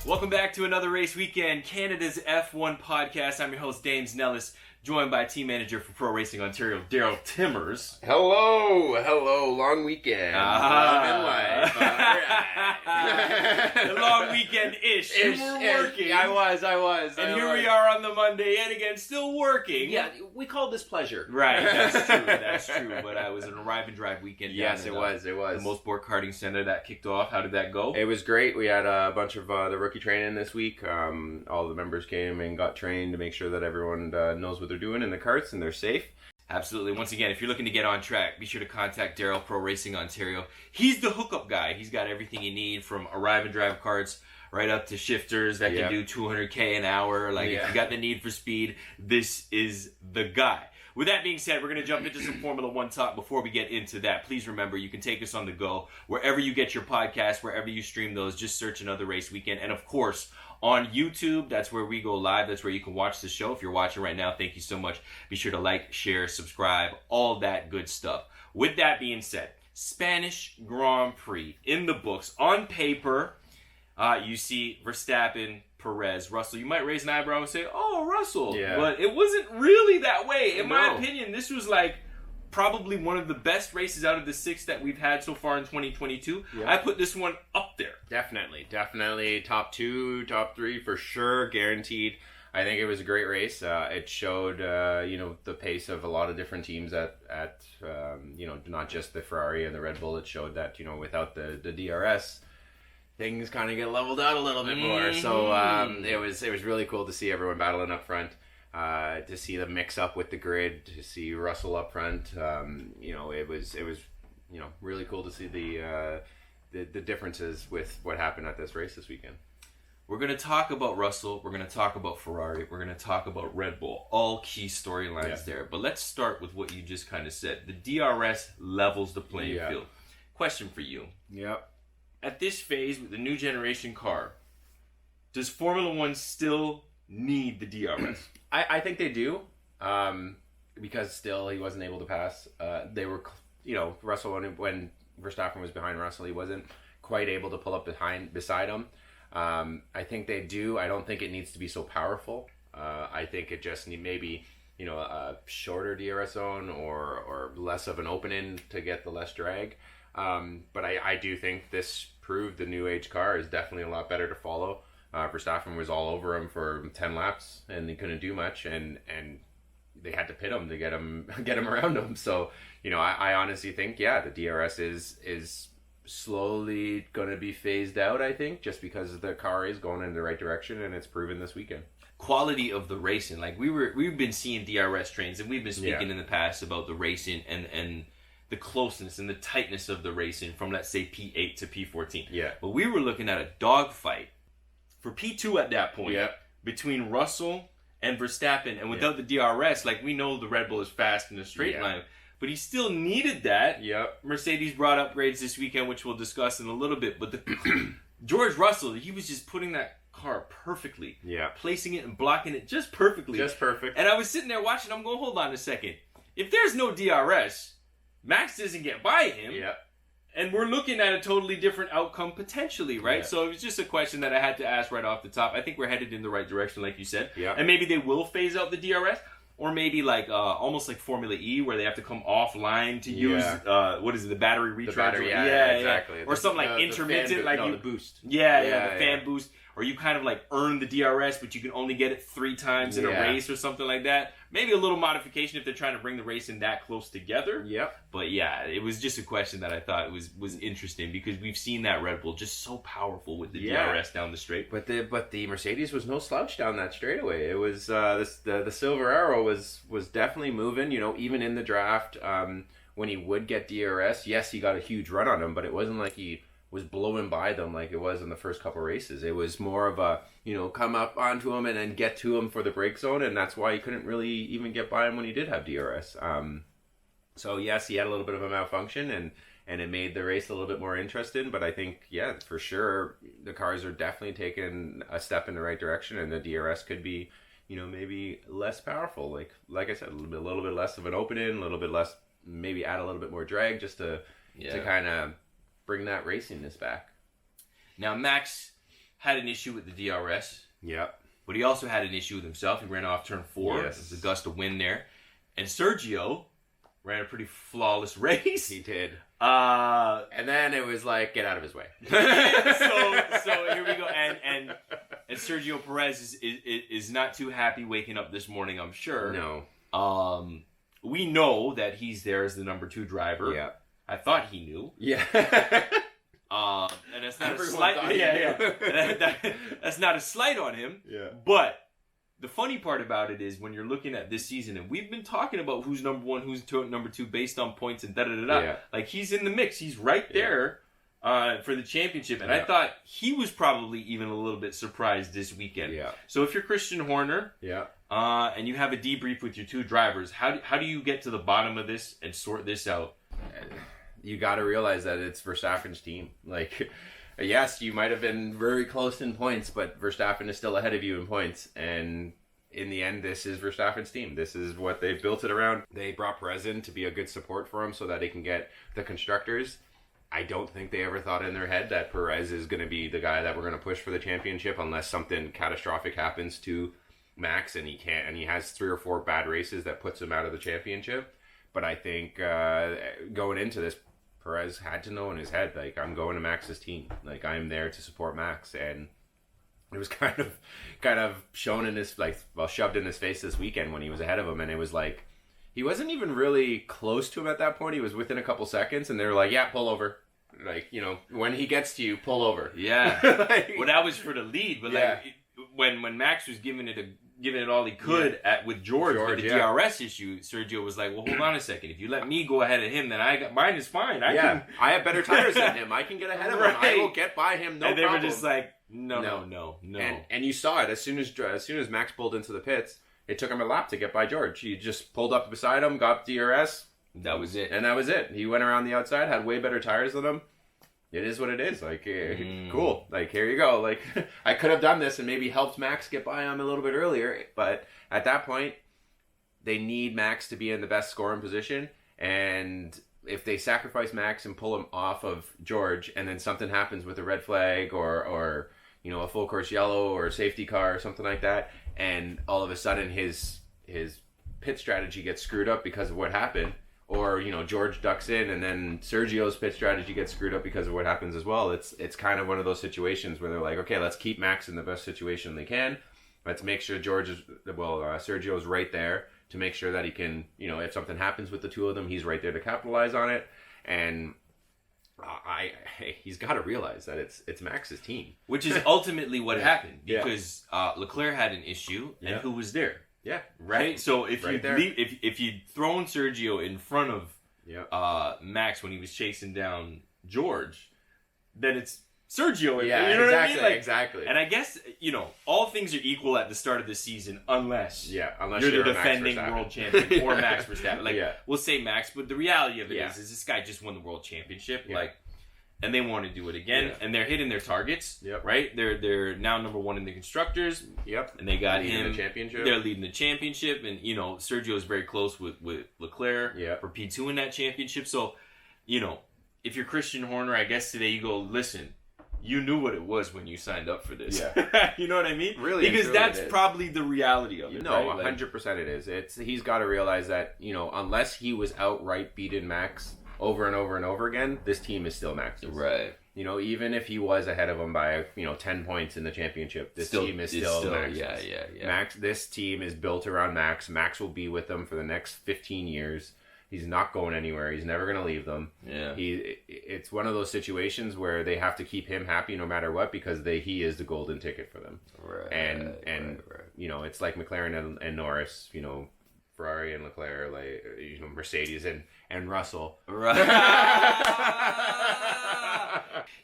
Welcome back to another race weekend, Canada's F1 podcast. I'm your host, Dames Nellis, joined by team manager for Pro Racing Ontario, Daryl Timmers. Hello, long weekend. Love and life. The long weekend-ish. You were working. I was. And here we are on the Monday, yet again, still working. Yeah, we call this pleasure. Right, that's true. But it was an arrive and drive weekend. Yes, it was. The Most Sport Karting Center that kicked off. How did that go? It was great. We had a bunch of the rookie training this week. All the members came and got trained to make sure that everyone knows what they're doing in the karts and they're safe. Absolutely. Once again, if you're looking to get on track, be sure to contact Daryl, Pro Racing Ontario. He's the hookup guy. He's got everything you need from arrive and drive karts right up to shifters that can do 200K an hour. If you got the need for speed, this is the guy. With that being said, we're going to jump into some Formula One talk. Before we get into that, please remember you can take us on the go wherever you get your podcasts, wherever you stream those. Just search Another Race Weekend. And of course, on YouTube, that's where we go live. That's where you can watch the show. If you're watching right now, thank you so much. Be sure to like, share, subscribe, all that good stuff. With that being said, Spanish Grand Prix in the books. On paper, you see Verstappen, Perez, Russell. You might raise an eyebrow and say, oh, Russell. Yeah. But it wasn't really that way. In my opinion, this was probably one of the best races out of the 6 that we've had so far in 2022. Yeah. I put this one up there. Definitely. Top 2, top 3 for sure, guaranteed. I think it was a great race. It showed, the pace of a lot of different teams at not just the Ferrari and the Red Bull. It showed that, without the DRS, things kind of get leveled out a little bit more. So it was really cool to see everyone battling up front. To see the mix up with the grid, to see Russell up front, it was really cool to see the differences with what happened at this race this weekend. We're going to talk about Russell, we're going to talk about Ferrari, we're going to talk about Red Bull, all key storylines there. But let's start with what you just kind of said. The DRS levels the playing field. Question for you. Yep. At this phase with the new generation car, does Formula One still need the DRS? I think they do, because still he wasn't able to pass. They were, Russell, when Verstappen was behind Russell, he wasn't quite able to pull up beside him. I think they do. I don't think it needs to be so powerful. I think it just maybe a shorter DRS zone or less of an opening to get the less drag. But I do think this proved the new age car is definitely a lot better to follow. Verstappen was all over him for 10 laps, and he couldn't do much, and they had to pit him to get him around him. So, I honestly think, the DRS is slowly going to be phased out, I think, just because the car is going in the right direction, and it's proven this weekend. Quality of the racing. We've been seeing DRS trains, and we've been speaking in the past about the racing and the closeness and the tightness of the racing from, let's say, P8 to P14. Yeah. But we were looking at a dogfight for P2 at that point, between Russell and Verstappen, and without the DRS, we know the Red Bull is fast in a straight line, but he still needed that. Mercedes brought upgrades this weekend, which we'll discuss in a little bit, but George Russell, he was just putting that car perfectly, placing it and blocking it just perfectly. Just perfect. And I was sitting there watching, I'm going, hold on a second. If there's no DRS, Max doesn't get by him. And we're looking at a totally different outcome potentially, right? Yeah. So it was just a question that I had to ask right off the top. I think we're headed in the right direction, like you said. And maybe they will phase out the DRS, or maybe almost like Formula E, where they have to come offline to use the battery recharge? The battery, exactly. Or something like intermittent, the boost. The fan boost. Or you kind of earn the DRS, but you can only get it 3 times in a race or something like that. Maybe a little modification if they're trying to bring the race in that close together. But it was just a question that I thought was interesting, because we've seen that Red Bull just so powerful with the DRS down the straight. But the Mercedes was no slouch down that straightaway. It was the Silver Arrow was definitely moving. Even in the draft, when he would get DRS, yes, he got a huge run on him, but it wasn't like he was blowing by them like it was in the first couple races. It was more of a, come up onto him and then get to him for the brake zone, and that's why he couldn't really even get by him when he did have DRS. So yes, he had a little bit of a malfunction, and it made the race a little bit more interesting, but I think, for sure, the cars are definitely taking a step in the right direction, and the DRS could be, maybe less powerful. Like I said, a little bit less of an opening, a little bit less, maybe add a little bit more drag just to kind of bring that racingness back. Now, Max had an issue with the DRS. Yep. But he also had an issue with himself. He ran off turn 4. Yes. It was a gust of wind there. And Sergio ran a pretty flawless race. He did. And then it was like, get out of his way. so here we go. And Sergio Perez is not too happy waking up this morning, I'm sure. No. We know that he's there as the number 2 driver. Yeah. I thought he knew. Yeah. And that's not a slight. That's not a slight on him. Yeah. But the funny part about it is when you're looking at this season, and we've been talking about who's number 1, who's number 2 based on points and da-da-da-da. Yeah. Like, he's in the mix. He's right there for the championship. And I thought he was probably even a little bit surprised this weekend. Yeah. So if you're Christian Horner and you have a debrief with your 2 drivers, how do you get to the bottom of this and sort this out? You got to realize that it's Verstappen's team. Yes, you might have been very close in points, but Verstappen is still ahead of you in points. And in the end, this is Verstappen's team. This is what they've built it around. They brought Perez in to be a good support for him so that he can get the constructors. I don't think they ever thought in their head that Perez is going to be the guy that we're going to push for the championship unless something catastrophic happens to Max and he has 3 or 4 bad races that puts him out of the championship. But I think going into this, Perez had to know in his head, I'm going to Max's team. I'm there to support Max. And it was kind of shown in his, shoved in his face this weekend when he was ahead of him. And it was he wasn't even really close to him at that point. He was within a couple seconds. And they were like, yeah, pull over. When he gets to you, pull over. Yeah. Well, that was for the lead. But, when Max was giving it all he could with George with the DRS issue, Sergio was like, well, hold on a second. If you let me go ahead of him, then mine is fine. I have better tires than him. I can get ahead of him. I will get by him, no problem. And they were just like, no. And you saw it as soon as Max pulled into the pits, it took him a lap to get by George. He just pulled up beside him, got DRS. That was it. And that was it. He went around the outside, had way better tires than him. It is what it is. Cool. Here you go. I could have done this and maybe helped Max get by him a little bit earlier. But at that point, they need Max to be in the best scoring position. And if they sacrifice Max and pull him off of George, and then something happens with a red flag or a full course yellow or a safety car or something like that, and all of a sudden his pit strategy gets screwed up because of what happened, or George ducks in and then Sergio's pit strategy gets screwed up because of what happens as well. It's kind of one of those situations where they're like, okay, let's keep Max in the best situation they can. Let's make sure Sergio's right there to make sure that he can, if something happens with the 2 of them, he's right there to capitalize on it. And he's got to realize that it's Max's team, which is ultimately what happened because Leclerc had an issue, and who was there? Yeah, right. So if you'd thrown Sergio in front of Max when he was chasing down George, then it's Sergio. Yeah, you know exactly, what I mean? Exactly. And I guess all things are equal at the start of the season, unless you're the defending world champion or Max Verstappen. We'll say Max, but the reality of it is this guy just won the world championship. Yeah. And they want to do it again, and they're hitting their targets. Right? They're now number 1 in the constructors. And they got him. The championship. They're leading the championship, and Sergio is very close with Leclerc for P2 in that championship. So, if you're Christian Horner, I guess today you go, listen, you knew what it was when you signed up for this. You know what I mean? Really, because that's probably the reality of it. No, 100% it is. He's got to realize that unless he was outright beating Max over and over and over again, this team is still Max's. Right. Even if he was ahead of him by 10 points in the championship, this team is still Max's. Yeah. Max, this team is built around Max. Max will be with them for the next 15 years. He's not going anywhere. He's never going to leave them. Yeah. It's one of those situations where they have to keep him happy no matter what because he is the golden ticket for them. Right. And it's like McLaren and Norris, Ferrari and Leclerc, Mercedes and Russell. Right.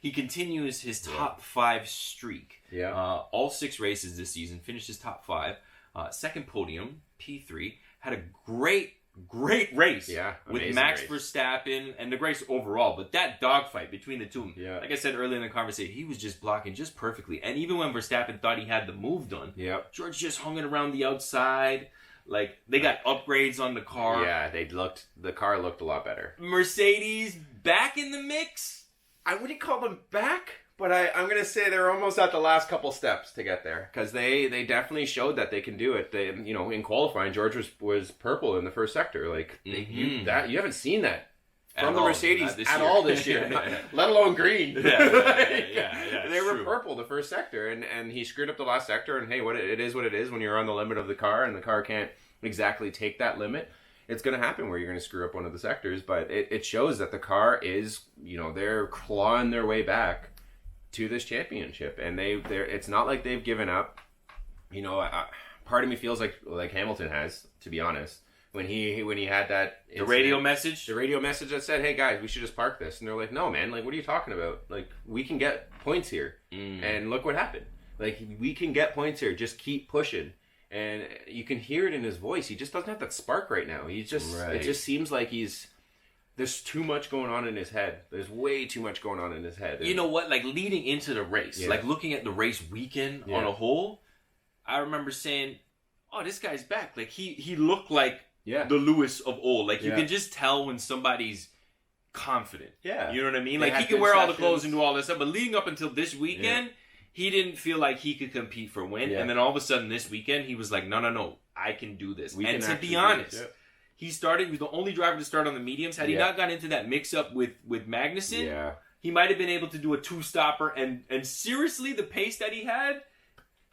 He continues his top 5 streak. Yeah. All 6 races this season, finished his top 5. Second podium, P3. Had a great race. Yeah, with Max race. Verstappen and the race overall. But that dogfight between the two, yeah. like I said earlier in the conversation, he was just blocking just perfectly. And even when Verstappen thought he had the move done, George just hung it around the outside. Like, they got upgrades on the car. Yeah, the car looked a lot better. Mercedes back in the mix. I wouldn't call them back, but I'm going to say they're almost at the last couple steps to get there. Because they definitely showed that they can do it. They, in qualifying, George was purple in the first sector. Like, you haven't seen that from the Mercedes at all this year. Let alone green. They were purple the first sector. And he screwed up the last sector. And hey, it is what it is when you're on the limit of the car and the car can't exactly take that limit. It's going to happen where you're going to screw up one of the sectors, but it shows that the car is, they're clawing their way back to this championship, and it's not like they've given up. Part of me feels like Hamilton has, to be honest, when he had that the radio message that said, "Hey guys, we should just park this," and they're like, "No, man, like, what are you talking about? Like, we can get points here, and look what happened. Like, we can get points here. Just keep pushing." And you can hear it in his voice. He just doesn't have that spark right now. It just seems like there's too much going on in his head. There's way too much going on in his head. You know what? Like, leading into the race, like looking at the race weekend on a whole, I remember saying, "Oh, this guy's back." Like, he looked like the Lewis of old. Like, you can just tell when somebody's confident. Yeah. You know what I mean? Like, he can wear all the clothes and do all this stuff, but leading up until this weekend, he didn't feel like he could compete for a win. And then all of a sudden this weekend, he was like, no, I can do this. And to be honest, he was the only driver to start on the mediums. Had he not gotten into that mix-up with Magnussen, he might have been able to do a two-stopper. And seriously, the pace that he had,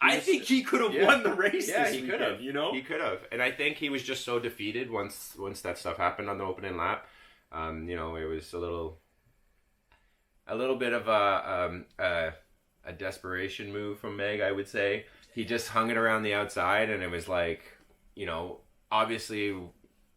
I think he could have won the race this weekend. Could have. He could have. And I think he was just so defeated once that stuff happened on the opening lap. It was a little bit of a desperation move from Meg, I would say. He just hung it around the outside, and it was like, obviously,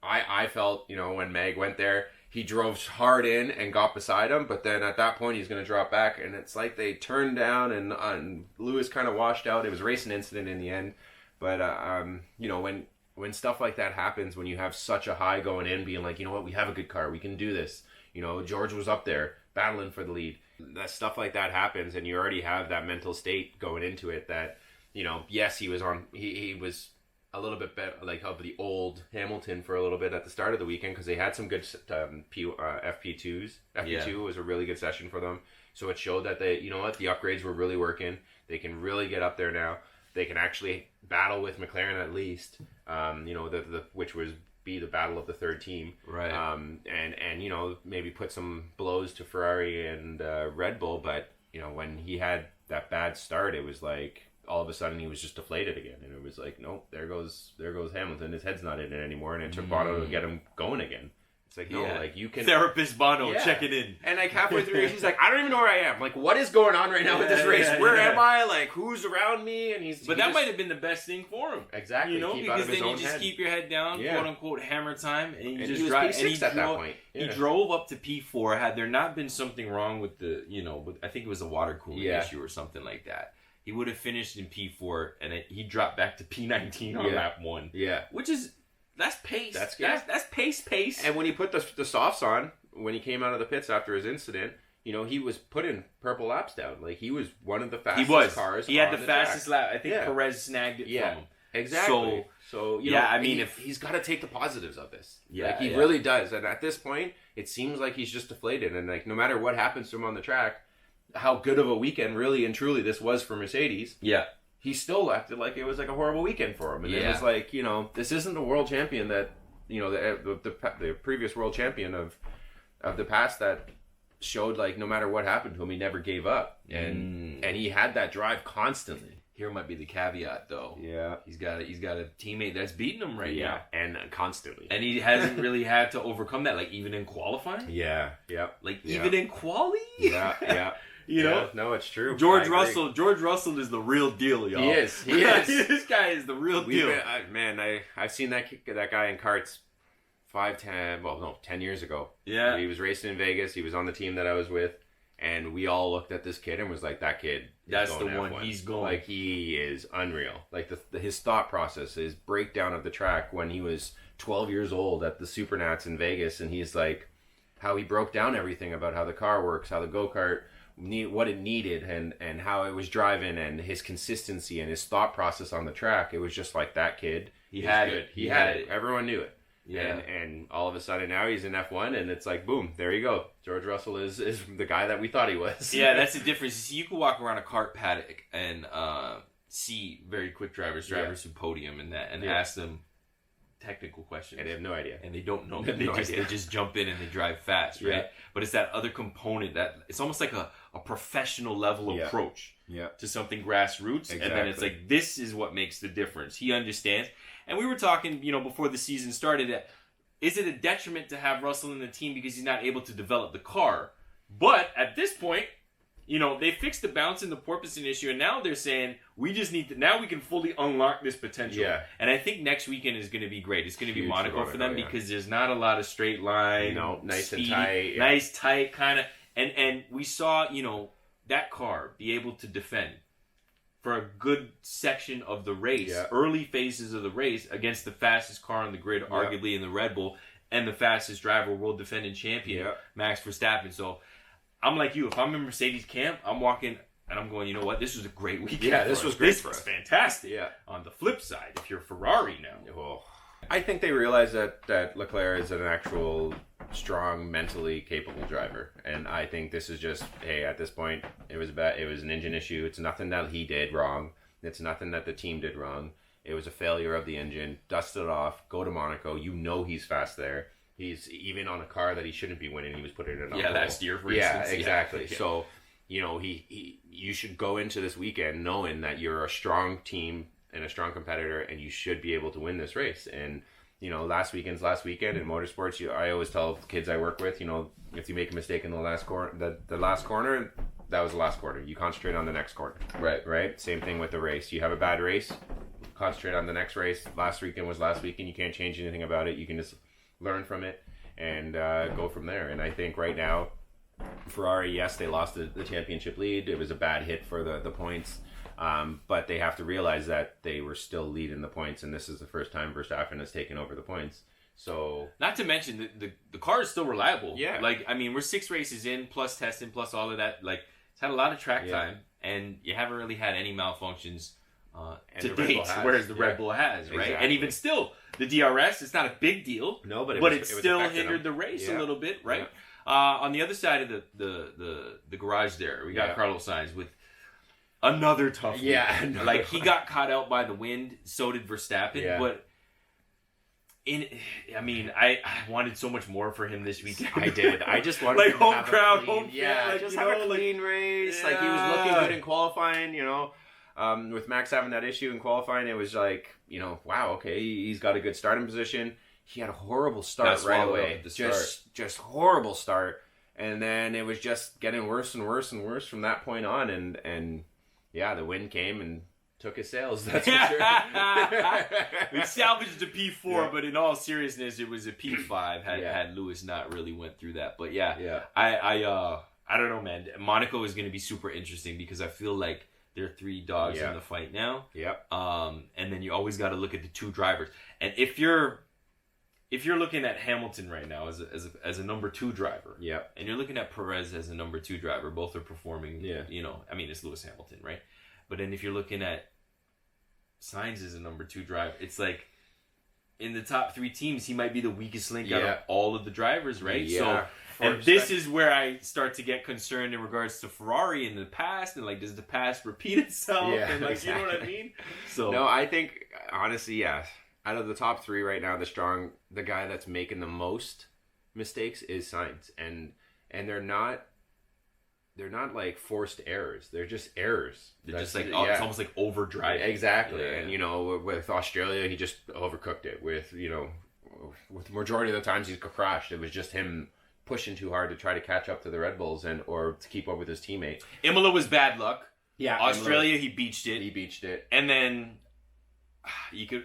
I felt, when Meg went there, he drove hard in and got beside him, but then at that point, he's going to drop back, and it's like they turned down, and Lewis kind of washed out. It was a racing incident in the end, but, when stuff like that happens, when you have such a high going in, being like, we have a good car, we can do this. George was up there battling for the lead. That stuff like that happens, and you already have that mental state going into it that, yes, he was a little bit better, like, of the old Hamilton for a little bit at the start of the weekend, because they had some good FP2s. FP2 was a really good session for them. So it showed that the upgrades were really working. They can really get up there now. They can actually battle with McLaren at least, which was be the battle of the third team, right? And maybe put some blows to Ferrari and Red Bull, but when he had that bad start, it was like all of a sudden he was just deflated again, and it was like, nope, there goes Hamilton, his head's not in it anymore, and it took Bono to get him going again. It's like, no, like, you can... Therapist Bono, checking in. And like halfway through the race, he's like, I don't even know where I am. Like, what is going on right now with this race? Where am I? Like, who's around me? And that might have been the best thing for him. Exactly. Because then you just keep your head down, quote unquote, hammer time, and you just he drive. Was P6 at that point. He drove up to P4. Had there not been something wrong with the, I think it was a water cooling issue or something like that, he would have finished in P4, and he dropped back to P19 on lap 1. Yeah. Which is... That's pace. That's good. That's pace. And when he put the softs on, when he came out of the pits after his incident, he was putting purple laps down. Like, he was one of the fastest cars. He had the fastest lap. I think Perez snagged it from him. Exactly. So if he's got to take the positives of this. Yeah, he really does. And at this point, it seems like he's just deflated. And like, no matter what happens to him on the track, how good of a weekend really and truly this was for Mercedes. Yeah. He still acted like it was like a horrible weekend for him. And it was like, this isn't the world champion that, the previous world champion of the past that showed, like, no matter what happened to him, he never gave up. And he had that drive constantly. Here might be the caveat, though. Yeah. He's got a teammate that's beating him right now. And constantly. And he hasn't really had to overcome that, like, even in qualifying. Yeah. Like, even in quali? Yeah. No, it's true. George Russell is the real deal, y'all. He is. This guy is the real deal. I've seen that guy in karts 10 years ago. Yeah. He was racing in Vegas. He was on the team that I was with. And we all looked at this kid and was like, that kid. That's the one. He's going. Like, he is unreal. Like, his thought process, his breakdown of the track when he was 12 years old at the Supernats in Vegas, and he's like, how he broke down everything about how the car works, how the go-kart what it needed, and how it was driving, and his consistency and his thought process on the track. It was just like that kid. He had it. He had it. Everyone knew it. Yeah. And all of a sudden now he's in F1, and it's like, boom, there you go. George Russell is the guy that we thought he was. Yeah, that's the difference. You can walk around a kart paddock and see very quick drivers who podium and ask them technical questions. And they have no idea. And they don't know. They just jump in and they drive fast, right? Yeah. But it's that other component that it's almost like a professional level approach to something grassroots. Exactly. And then it's like, this is what makes the difference. He understands. And we were talking, before the season started, that is it a detriment to have Russell in the team because he's not able to develop the car? But at this point, they fixed the bounce and the porpoising issue, and now they're saying we just need to. Now we can fully unlock this potential. Yeah. And I think next weekend is going to be great. It's going to be Monaco for them because there's not a lot of straight line, nice speedy, and tight, nice tight kind of. And we saw that car be able to defend for a good section of the race, early phases of the race, against the fastest car on the grid, arguably in the Red Bull, and the fastest driver, world defending champion, Max Verstappen. So I'm like you. If I'm in Mercedes camp, I'm walking and I'm going, you know what? This was a great weekend. Yeah, this was great for us. This was fantastic. Yeah. On the flip side, if you're Ferrari now. I think they realize that Leclerc is an actual strong, mentally capable driver, and I think this is just, hey, at this point, it was an engine issue. It's nothing that he did wrong. It's nothing that the team did wrong. It was a failure of the engine. Dust it off. Go to Monaco. He's fast there. He's even on a car that he shouldn't be winning. He was putting it on. Yeah, last year, for instance. Yeah, exactly. Yeah. So, you should go into this weekend knowing that you're a strong team and a strong competitor, and you should be able to win this race. And last weekend's last weekend in motorsports. I always tell the kids I work with, if you make a mistake in the last corner, the last corner, that was the last corner. You concentrate on the next corner. Right. Same thing with the race. You have a bad race, concentrate on the next race. Last weekend was last weekend. You can't change anything about it. You can just learn from it and go from there. And I think right now, Ferrari, yes, they lost the championship lead. It was a bad hit for the points. But they have to realize that they were still leading the points, and this is the first time Verstappen has taken over the points. So, not to mention the car is still reliable. Yeah, we're 6 races in, plus testing, plus all of that. It's had a lot of track time, and you haven't really had any malfunctions to date, whereas the Red Bull has, right? Exactly. And even still, the DRS, it's not a big deal. No, but it still hindered the race a little bit, right? Yeah. On the other side of the garage there, we got Carlos Sainz with another tough week. Yeah. He got caught out by the wind, so did Verstappen, but I wanted so much more for him this weekend. I did. I just wanted him to home have crowd, a clean, home fan, just have a clean race. Yeah. He was looking good in qualifying, with Max having that issue in qualifying, it was wow, okay, he's got a good starting position. He had a horrible start right away. Just horrible start. And then it was just getting worse and worse and worse from that point on. And the wind came and took his sails. That's for sure. We salvaged a P4, but in all seriousness, it was a P5 had Lewis not really went through that. But I don't know, man. Monaco is going to be super interesting because I feel like there are 3 dogs in the fight now. Yep. And then you always got to look at the 2 drivers. And if you're looking at Hamilton right now as a number 2 driver, and you're looking at Perez as a number 2 driver, both are performing. It's Lewis Hamilton, right? But then if you're looking at Sainz as a number 2 driver, it's like in the top 3 teams, he might be the weakest link out of all of the drivers, right? Yeah. So, this is where I start to get concerned in regards to Ferrari in the past, and does the past repeat itself? Yeah, and exactly. You know what I mean? So no, I think honestly, out of the top 3 right now, the guy that's making the most mistakes is Sainz, and they're not forced errors. They're just errors. They're just it's almost like overdriving. Exactly. Yeah. And with Australia, he just overcooked it. With the majority of the times he's crashed, it was just him pushing too hard to try to catch up to the Red Bulls or to keep up with his teammates. Imola was bad luck. Yeah. Australia, he beached it. And then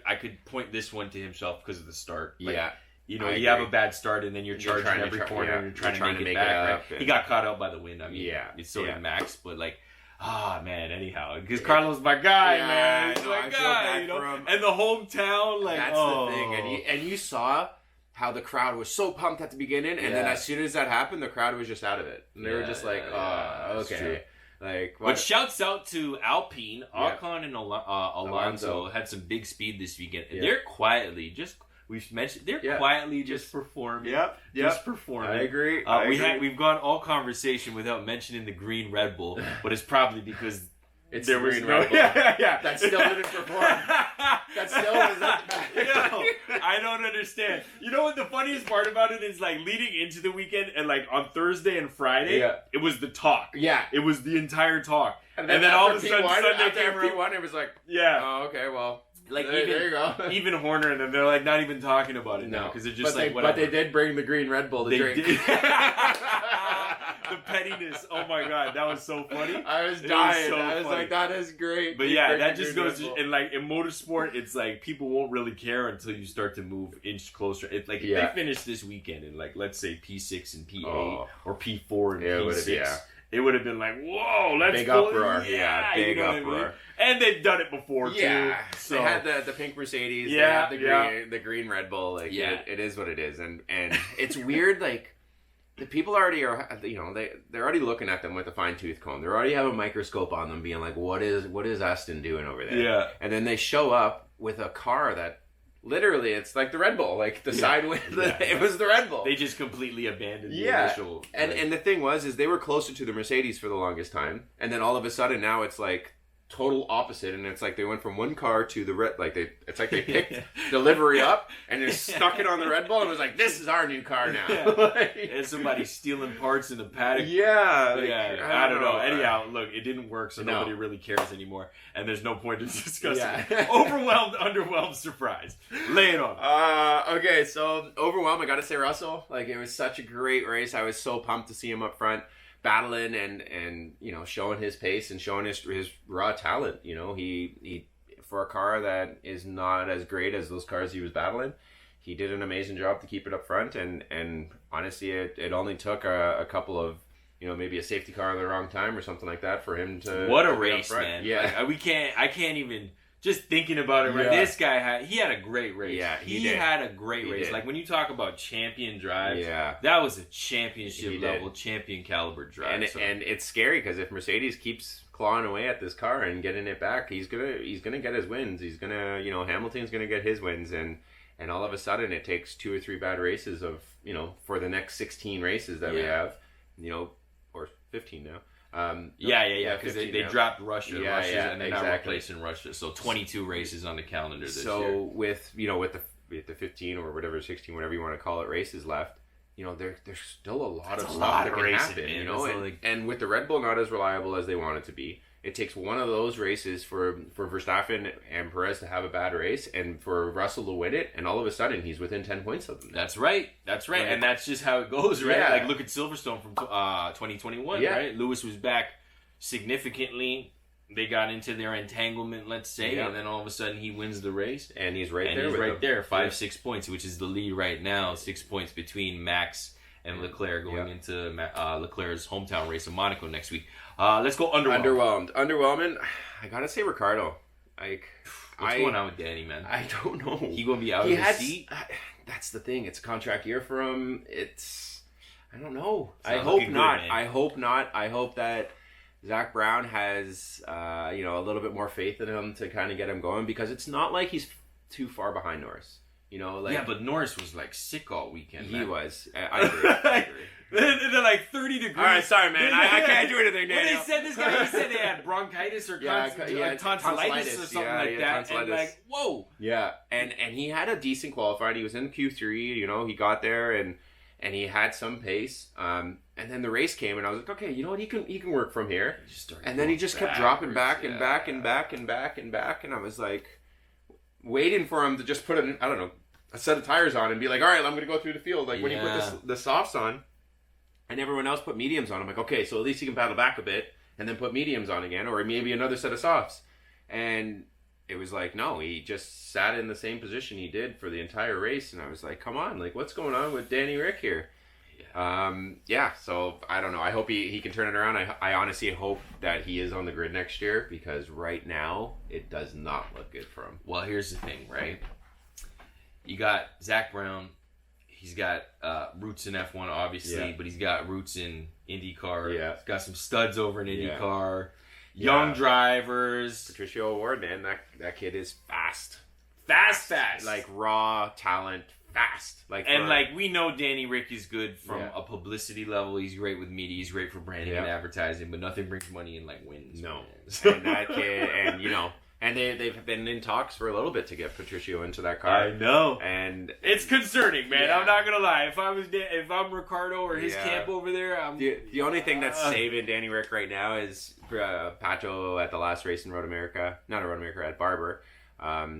I could point this one to himself because of the start. You have a bad start, and then you're charging every corner, and you're trying to make it back. Right? He got caught out by the wind. So did Max, but Man, anyhow, because Carlos my guy, man. He's my I feel guy, bad for him. And the hometown, like, that's the thing. And you saw how the crowd was so pumped at the beginning, and then as soon as that happened, the crowd was just out of it. And they were just like, okay. Like, but shouts out to Alpine, Ocon and Alonso had some big speed this weekend. And they're quietly we've mentioned quietly just performing. Just performing. I agree. We've gone all conversation without mentioning the green Red Bull, but it's probably because there was no Red Bull. That still didn't perform. That still was not I don't understand. You know what the funniest part about it is? Like leading into the weekend and like on Thursday and Friday, it was the talk. Yeah, it was the entire talk. And then all of a sudden Sunday came around. P1, it was like, oh, okay, well. Like there you go. Even Horner and them, they're like not even talking about it now because they're just whatever. But they did bring the green Red Bull to drink. The pettiness. Oh my god, that was so funny. I was dying. I was like, that is great. But yeah, that just goes to, and like in motorsport, it's like people won't really care until you start to move inch closer. It's like if they finish this weekend in like let's say P6 and P8 or P4 and P6. It would have been like, whoa, let's big uproar. Yeah, big uproar. I mean? And they've done it before too. So they had the pink Mercedes. They had the green Red Bull. Like it is what it is, and it's weird. Like the people already are, they're already looking at them with a fine tooth comb. They already have a microscope on them, being like, what is Aston doing over there? Yeah. And then they show up with a car that. Literally, it's like the Red Bull, like the side wind. It was the Red Bull. They just completely abandoned the initial. And the thing was they were closer to the Mercedes for the longest time, and then all of a sudden now it's like total opposite, and it's like they went from one car to the red. Like it's like they picked the livery up and just stuck it on the Red Bull and was like, "This is our new car now." And somebody stealing parts in the paddock. I don't know. Anyhow, look, it didn't work, so nobody really cares anymore, and there's no point in discussing it. Overwhelmed, underwhelmed, surprised. Lay it on. Okay, so overwhelmed. I got to say, Russell. Like it was such a great race. I was so pumped to see him up front. Battling and showing his pace and showing his raw talent. He for a car that is not as great as those cars he was battling, he did an amazing job to keep it up front. And honestly, it only took a couple of maybe a safety car at the wrong time or something like that for him to. What a race, man! Yeah, like, I can't even. Just thinking about it, right? This guy had a great race. Yeah, he had a great race. Like when you talk about champion drives, that was a championship level, champion caliber drive. And it's scary because if Mercedes keeps clawing away at this car and getting it back, he's gonna get his wins. He's gonna Hamilton's gonna get his wins, and all of a sudden it takes 2 or 3 bad races of for the next 16 races that we have, or 15 now. Because they dropped Russia. And they're now replacing Russia. So 22 races on the calendar this year. So with the 15 or whatever 16, whatever you want to call it, races left. There's still a lot of stuff that can happen. And with the Red Bull not as reliable as they want it to be, it takes one of those races for Verstappen and Perez to have a bad race, and for Russell to win it, and all of a sudden he's within 10 points of them. That's right. And that's just how it goes, right? Like look at Silverstone from 2021, right? Lewis was back significantly. They got into their entanglement, let's say, and then all of a sudden he wins the race, and he's right there, 5-6 points, which is the lead right now. 6 points between Max and Leclerc going into Leclerc's hometown race in Monaco next week. Let's go underwhelming. I gotta say Ricardo. What's going on with Danny, man? I don't know. He gonna be out of his seat? That's the thing. It's a contract year for him. I don't know. I hope not. I hope not. I hope that Zach Brown has a little bit more faith in him to kind of get him going, because it's not like he's too far behind Norris. But Norris was like sick all weekend. He was. I agree. They're like 30 degrees. All right, sorry, man. I can't do anything, Daniel. When they said this guy, he said they had bronchitis or tonsillitis or something like that. And like, whoa. Yeah, and he had a decent qualifying. He was in Q3. He got there and he had some pace. And then the race came, and I was like, okay, you know what? He can work from here. And then he just kept dropping back and back and back and back and back, and I was like, waiting for him to just put a set of tires on and be like, all right, I'm going to go through the field. Like when you put the softs on, and everyone else put mediums on, I'm like, okay, so at least he can battle back a bit and then put mediums on again, or maybe another set of softs. And it was like, no, he just sat in the same position he did for the entire race, and I was like, come on, like what's going on with Danny Rick here? So I don't know. I hope he can turn it around. I honestly hope that he is on the grid next year, because right now it does not look good for him. Well, here's the thing, right? You got Zach Brown. He's got roots in F1, obviously, but he's got roots in IndyCar. Yeah. He's got some studs over in IndyCar. Young drivers. Patricio Award, man. That kid is fast. Fast. Like raw talent, fast. We know Danny Rick is good from a publicity level. He's great with media. He's great for branding and advertising, but nothing brings money in like wins. No. And that kid, and they've been in talks for a little bit to get Patricio into that car. I know, and it's concerning, man. I'm not gonna lie. If I'm Ricardo or his camp over there, the only thing that's saving Danny Rick right now is Pato at the last race in at Barber.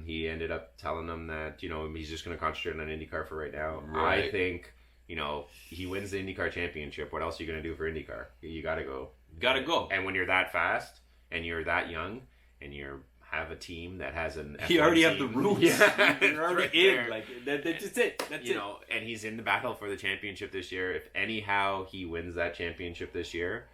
He ended up telling them that he's just going to concentrate on IndyCar for right now. Right. I think he wins the IndyCar championship. What else are you going to do for IndyCar? You got to go. Go. And when you're that fast and you're that young and you have a team that has an He already have the roots. You're already in. That's it. That's it. And he's in the battle for the championship this year. If anyhow he wins that championship this year,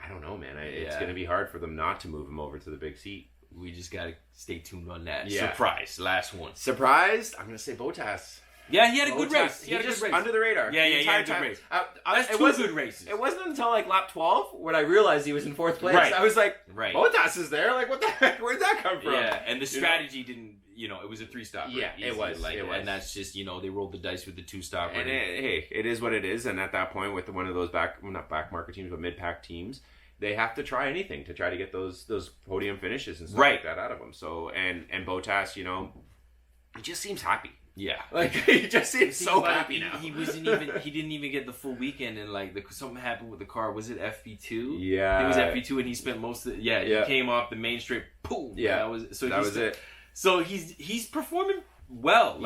I don't know, man. It's going to be hard for them not to move him over to the big seat. We just got to stay tuned on that. Yeah. Surprise. Last one. Surprised? I'm going to say Bottas. Yeah, he had a good race. He had a good race. Under the radar. Yeah, he had a good race. That's two good races. It wasn't until lap 12 when I realized he was in fourth place. Right. I was like, Bottas is there? Like, what the heck? Where'd that come from? Yeah, and the strategy didn't, it was a 3-stop. Yeah, it was. And that's just, they rolled the dice with the 2-stop. And it is what it is. And at that point, with one of those not back marker teams, but mid-pack teams, they have to try anything to try to get those podium finishes and stuff like that out of them. So, and Bottas, he just seems happy. Yeah, he just seems so happy now. He didn't even get the full weekend, and something happened with the car. Was it FP2? Yeah, it was FP2, and he spent most of he came off the main straight. Boom. Yeah, that was it. So he's performing well.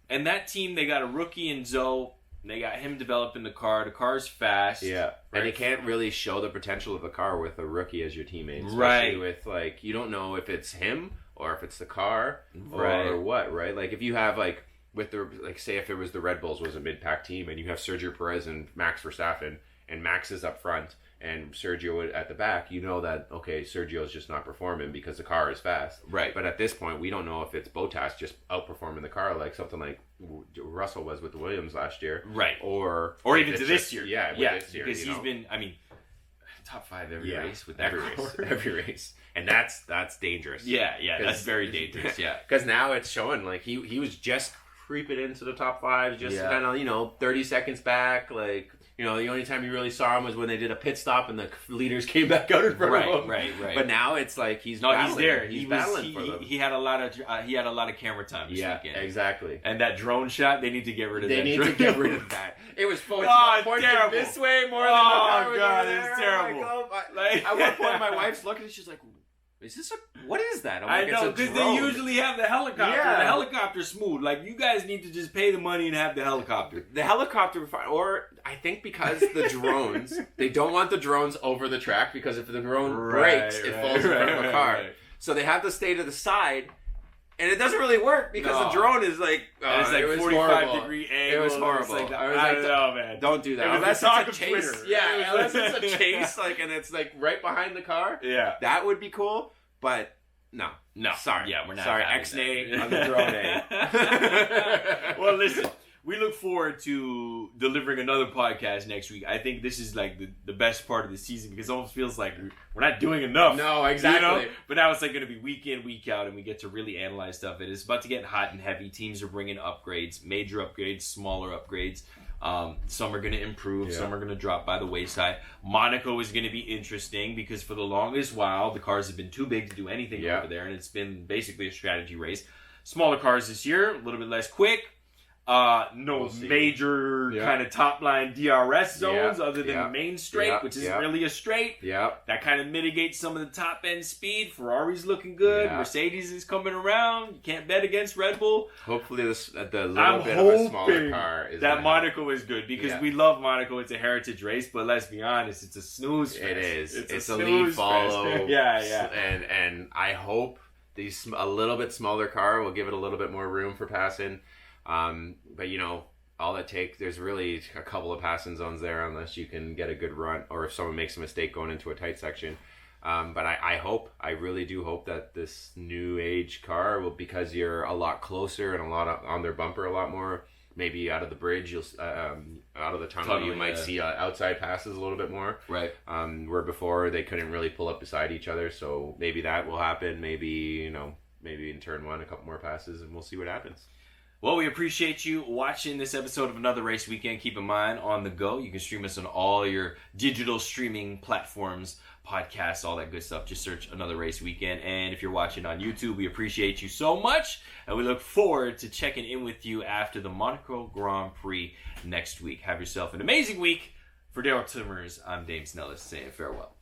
And that team, they got a rookie in Zoe. They got him developing the car. The car's fast. Yeah. Right. And you can't really show the potential of the car with a rookie as your teammate. Especially with, you don't know if it's him or if it's the car or what, right? Like, if you have, say if it was the Red Bulls was a mid-pack team and you have Sergio Perez and Max Verstappen and Max is up front and Sergio at the back, that, okay, Sergio's just not performing because the car is fast. Right. But at this point, we don't know if it's Bottas just outperforming the car like something like Russell was with the Williams last year. Right. Or even to this year. Yeah, this year. Because he's been, top 5 every race with every race. And that's dangerous. Yeah, that's very dangerous, yeah. Because now it's showing, he was just creeping into the top 5, just kind of, 30 seconds back, the only time you really saw him was when they did a pit stop and the leaders came back out in front of him. Right. But now it's he's battling. He's there. He's battling for them. He had a lot of camera time this weekend. Yeah, exactly. And that drone shot, they need to get rid of that. They need to get rid of that. It was pointing this way more than the car was God, there. it's terrible. At one point, my wife's looking and she's like, what is that? I know, because they usually have the helicopter. Yeah. The helicopter's smooth. You guys need to just pay the money and have the helicopter. The helicopter, or I think because the drones, they don't want the drones over the track because if the drone breaks, it falls in front of a car. Right. So they have to stay to the side. And it doesn't really work because the drone is it's 45-degree angle. It was horrible. I don't know, man. Don't do that. Unless it's a chase. Yeah, unless it's a chase, and it's right behind the car. Yeah, that would be cool. But no, sorry. Yeah, we're not. Sorry, X-nay on the drone. Well, listen. We look forward to delivering another podcast next week. I think this is the best part of the season because it almost feels like we're not doing enough. No, exactly. But now it's going to be week in, week out, and we get to really analyze stuff. It is about to get hot and heavy. Teams are bringing upgrades, major upgrades, smaller upgrades. Some are going to improve. Some are going to drop by the wayside. Monaco is going to be interesting because for the longest while, the cars have been too big to do anything over there, and it's been basically a strategy race. Smaller cars this year, a little bit less quick. Major kind of top line DRS zones other than the main straight, which isn't really a straight. That kind of mitigates some of the top end speed. Ferrari's looking good. Mercedes is coming around. You can't bet against Red Bull. Hopefully the little bit of a smaller car is that Monaco is good because we love Monaco. It's a heritage race, but let's be honest, it's a snooze fest. It is. It's a lead follow. Yeah. And I hope a little bit smaller car will give it a little bit more room for passing. But all it takes, there's really a couple of passing zones there unless you can get a good run or if someone makes a mistake going into a tight section. But I really do hope that this new age car will, because you're a lot closer and a lot on their bumper a lot more, maybe out of the bridge, out of the tunnel, you might see outside passes a little bit more. Right. Where before they couldn't really pull up beside each other. So maybe that will happen. Maybe in turn one, a couple more passes, and we'll see what happens. Well, we appreciate you watching this episode of Another Race Weekend. Keep in mind, on the go, you can stream us on all your digital streaming platforms, podcasts, all that good stuff. Just search Another Race Weekend. And if you're watching on YouTube, we appreciate you so much. And we look forward to checking in with you after the Monaco Grand Prix next week. Have yourself an amazing week. For Daryl Timmers, I'm Dame Snellis saying farewell.